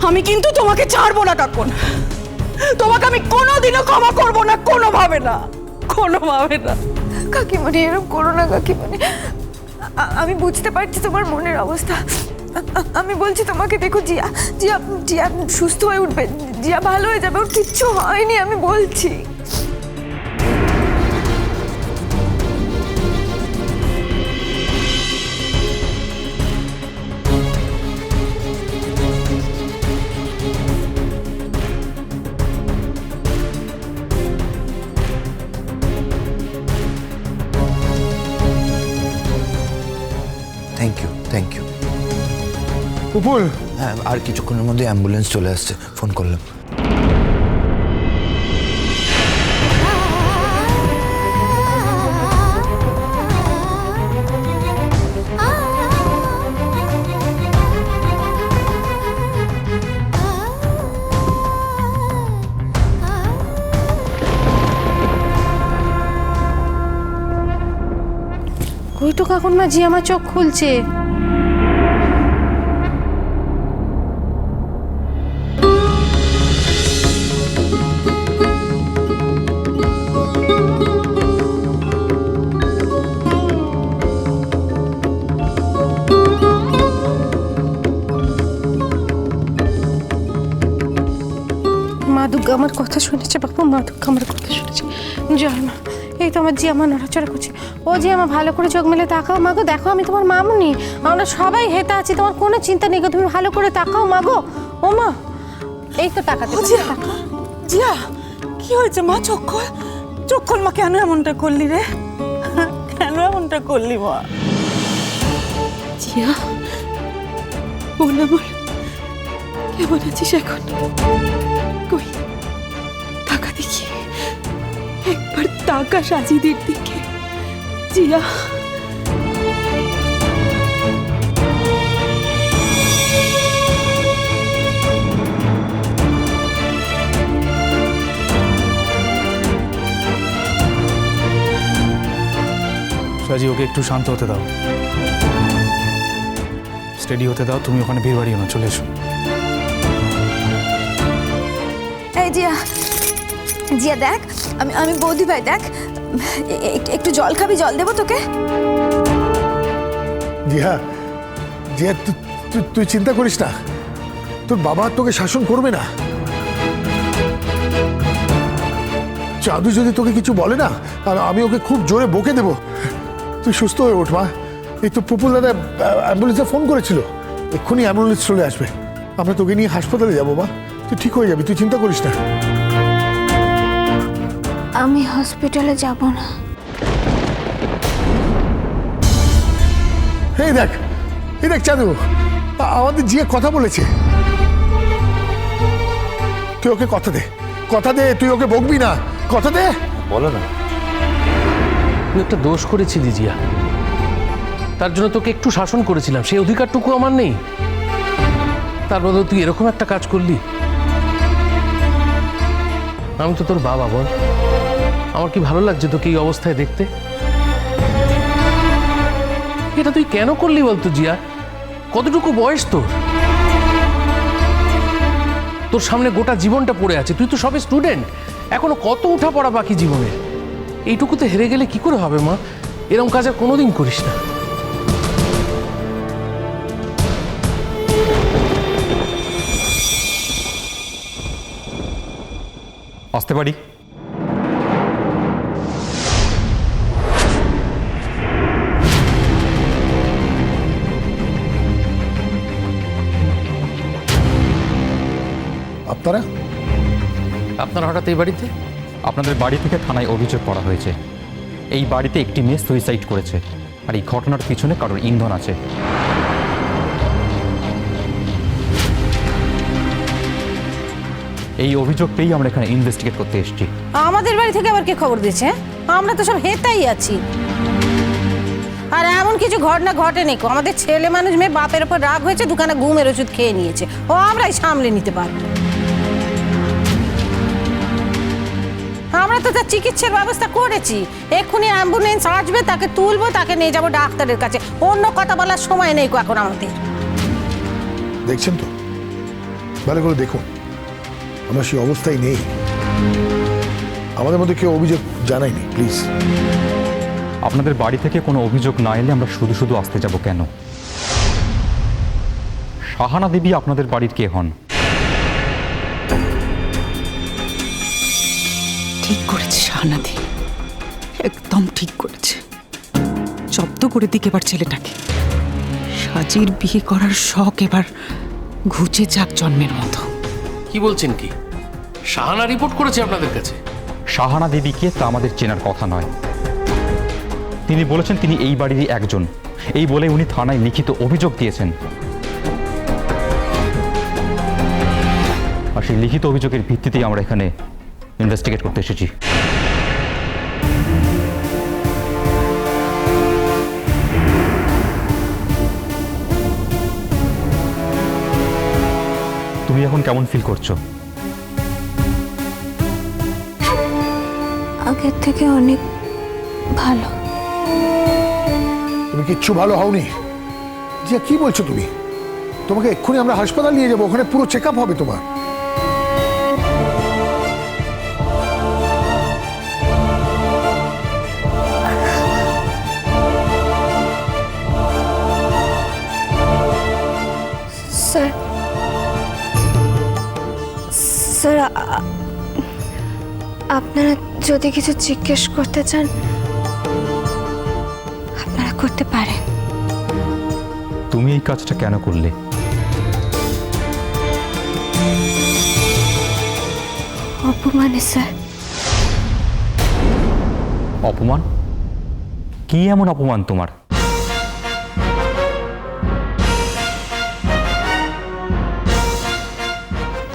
আমি কিন্তু তোমাকে ছাড়বো না কাকুন, তোমাকে আমি কোনোদিনও ক্ষমা করবো না, কোনোভাবে না, কোনোভাবে না। কাকিমণি এরকম করো না কাকিমণি, আমি বুঝতে পারছি তোমার মনের অবস্থা। আমি বলছি তোমাকে, দেখো জিয়া জিয়া জিয়া সুস্থ হয়ে উঠবে, জিয়া ভালো হয়ে যাবে, ওর কিচ্ছু হয়নি, আমি বলছি। Thank you. উপল, হ্যাঁ, আর কিছুক্ষণের মধ্যে অ্যাম্বুলেন্স চলে আসছে, ফোন করলাম। ওই তো কাকুন মা, জি আমার চোখ খুলছে। মা দুর্গা আমার কথা শুনেছে বাপু, মা দুর্গা আমার কথা শুনেছে। জয় মা। এই তো আমার জি আমার নড়াচড়া করছে। ও জি আমার ভালো করে চোখ মেলে তাকাও মা গো, দেখো আমি তোমার মামুনি, আমরা সবাই হেতা আছি, তোমার কোনো চিন্তা নেই গো, তুমি ভালো করে তাকাও মা গো। ও মা, এই তো তাকাতে জিয়া, জিয়া কি হয়েছে মা? চোখ খোল, চোখ খোল মা। কেন এমনটা করলি রে? কেন এমনটা করলি মা? জিয়া বল আমার, কেমন আছিস এখন? কই তাকা দেখি, একবার তাকা সাজিদের দিকে। জিয়া সাজি, ওকে একটু শান্ত হতে দাও, স্টেডি হতে দাও। তুমি ওখানে ভিড় বাড়িও না, চলে এসো। এই জিয়া, জিয়া দেখ, আমি বৌদি ভাই, দেখ একটু জল খাবি? জল দেবো তোকে? জিয়া জিয়া, তুই চিন্তা করিস না, তোর বাবা তোকে শাসন করবে না। চাঁদু যদি তোকে কিছু বলে না, আমি ওকে খুব জোরে বকে দেবো। তুই সুস্থ হয়ে ওঠ মা। এই তো পুপুল দাদা অ্যাম্বুলেন্সে ফোন করেছিল, এক্ষুনি অ্যাম্বুলেন্স চলে আসবে, আমরা তোকে নিয়ে হাসপাতালে যাবো মা। তুই ঠিক হয়ে যাবি, তুই চিন্তা করিস না। আমি হসপিটালে যাব না। এই দেখ, এই দেখ চাঁদু, আমাদের জিয়া কথা বলেছে। তুই ওকে কথা দে, কথা দে, তুই ওকে বকবি না, কথা দে। বলো না। তুই একটা দোষ করেছিলি জিয়া, তার জন্য তোকে একটু শাসন করেছিলাম, সেই অধিকারটুকু আমার নেই। তার বদলে তুই এরকম একটা কাজ করলি। আমি তো তোর বাবা, বল আমার কি ভালো লাগছে তোকে এই অবস্থায় দেখতে? এটা তুই কেন করলি বলতো জিয়া? কতটুকু বয়স তোর? তোর সামনে গোটা জীবনটা পড়ে আছে, তুই তো সবে স্টুডেন্ট, এখনো কত উঠা পড়া বাকি জীবনের। এইটুকুতে হেরে গেলে কি করে হবে মা? এরকম কাজ আর কোনোদিন করিস না। আসতে পারি? আপনারা আপনার হঠাৎ এই বাড়িতে? আপনাদের বাড়ি থেকে থানায় অভিযোগ করা হয়েছে, এই বাড়িতে একটি মেয়ে সুইসাইড করেছে, আর এই ঘটনার পিছনে কারোর ইন্ধন আছে। এই অভিযোগ পেয়েই আমরা এখানে ইনভেস্টিগেট করতে এসেছি। আমাদের বাড়ি থেকে আবার কে খবর দিয়েছে? আমরা তো সব হেতাই আছি, আর এমন কিছু ঘটনা ঘটেনি। আমাদের ছেলে মানুষ মেয়ে বাপের ওপর রাগ হয়েছে, দোকানে ঘুমের ওষুধ খেয়ে নিয়েছে, ও আমরাই সামলে নিতে পারবো। আমরা তো তার চিকিৎসার ব্যবস্থা করেছি, এক্ষুনি অ্যাম্বুলেন্স আসবে, তাকে তুলবো, তাকে নিয়ে যাবো ডাক্তারের কাছে। অন্য কথা বলার সময় নেই এখন আমাদের। দেখছেন তো, ভালো করে দেখুন, আমরা সেই অবস্থায় নেই। আমাদের মধ্যে কেউ অভিযোগ জানায়নি, প্লিজ। আপনাদের বাড়ি থেকে কোনো অভিযোগ না এলে আমরা শুধু শুধু আসতে যাব কেন? সাহানা দেবী আপনাদের বাড়ির কে হন? ঠিক করেছে শাহনাদি, একদম ঠিক করেছে। জব্দ করে দিক এবার ছেলেটাকে। সাজির বিয়ে করার শখ এবার ঘুচে যাক জন্মের মতো। কি বলছেন কি? শাহানা রিপোর্ট করেছে আপনাদের কাছে? সাহানা দেবীকে তা আমাদের চেনার কথা নয়। তিনি বলেছেন তিনি এই বাড়িরই একজন, এই বলে উনি থানায় লিখিত অভিযোগ দিয়েছেন। আর সেই লিখিত অভিযোগের ভিত্তিতেই আমরা এখানে ইনভেস্টিগেট করতে এসেছি। তুমি এখন কেমন ফিল করছো? আগের থেকে অনেক ভালো। তুমি কিচ্ছু ভালো হওনি। জিয়া, কি বলছো তুমি? তোমাকে এক্ষুনি আমরা হাসপাতাল নিয়ে যাবো, ওখানে পুরো চেক আপ হবে তোমার। স্যার, স্যার, আপনারা যদি কিছু জিজ্ঞেস করতে চান আপনারা করতে পারেন। তুমি এই কাজটা কেন করলে? অপমানে স্যার। অপমান? কি এমন অপমান তোমার?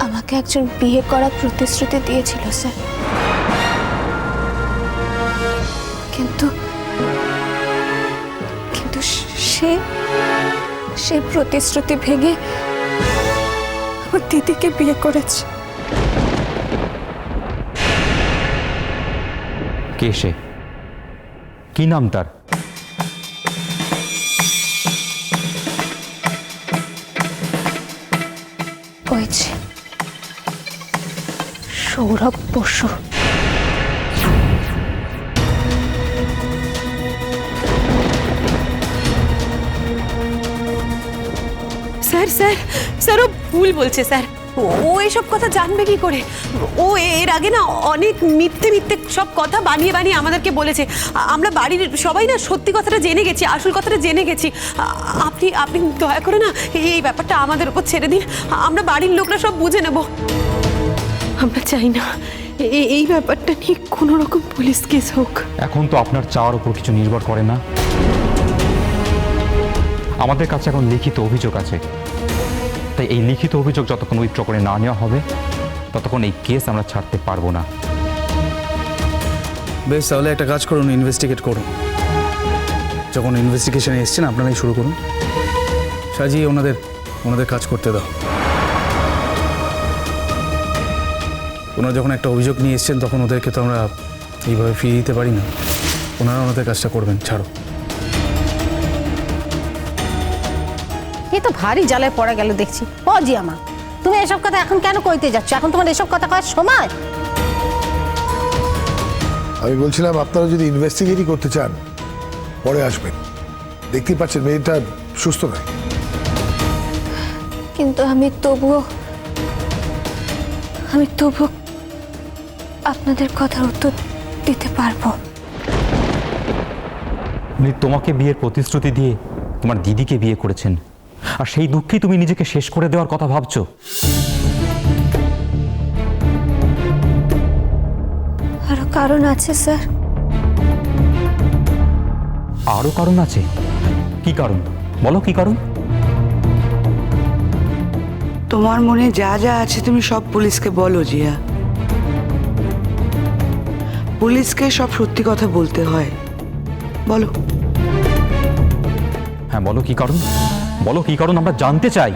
আমাকে একজন বিয়ে করার প্রতিশ্রুতি দিয়েছিল স্যার, কিন্তু কিন্তু সে প্রতিশ্রুতি ভেঙে আমার দিদিকে বিয়ে করেছে। কে সে? কি নাম তার? ওই যে Sourav Basu. Sir sir sir, ও ভুল বলছে স্যার। ও এসব কথা জানবে কি করে? ও এর আগে না অনেক মিথ্যে মিথ্যে সব কথা বানিয়ে বানিয়ে আমাদেরকে বলেছে। আমরা বাড়ির সবাই না সত্যি কথাটা জেনে গেছি, আসল কথাটা জেনে গেছি। আপনি আপনি দয়া করে না এই ব্যাপারটা আমাদের উপর ছেড়ে দিন, আমরা বাড়ির লোকরা সব বুঝে নেব। আমরা চাই না এই ব্যাপারটা নিয়ে কোনো রকম পুলিশ কেস হোক। এখন তো আপনার চাওয়ার উপর কিছু নির্ভর করে না। আমাদের কাছে এখন লিখিত অভিযোগ আছে, তাই এই লিখিত অভিযোগ যতক্ষণ উইথড্র করে না নেওয়া হবে ততক্ষণ এই কেস আমরা ছাড়তে পারবো না। বেশ, তাহলে একটা কাজ করুন, ইনভেস্টিগেট করুন। যখন ইনভেস্টিগেশনে এসছেন আপনারাই শুরু করুন। সাজিয়ে ওনাদের কাজ করতে দাও। ওনারা যখন একটা অভিযোগ নিয়ে এসছেন তখন ওদেরকে তো আমরা এইভাবে ফিরিয়ে দিতে পারি না। ওনারা ওনাদের কাজটা করবেন, ছাড়ো। এই তো ভারী জ্বালায় পড়া গেল দেখছি। ও জিয়ামা, তুমি এসব কথা এখন কেন কইতে যাচ্ছ? এখন তোমার এসব কথা কওয়ার সময়? আমি বলছিলাম আপনারা যদি ইনভেস্টিগেটই করতে চান পরে আসবেন। দেখতেই পাচ্ছেন মেয়েটা সুস্থ নয়। কিন্তু আমি তবুও আপনাদের কথার উত্তর দিতে পারবো। উনি তোমাকে বিয়ের প্রতিশ্রুতি দিয়ে তোমার দিদিকে বিয়ে করেছেন, আর সেই দুঃখেই তুমি নিজেকে শেষ করে দেওয়ার কথা ভাবছো। আরো কারণ আছে স্যার। আরো কারণ আছে? কি কারণ বলো, কি কারণ? তোমার মনে যা যা আছে তুমি সব পুলিশকে বলো জিয়া। পুলিশকে সব সত্যি কথা বলতে হয়। বলো। হ্যাঁ বলো, কি কারণ? বলো কি কারণ, আমরা জানতে চাই।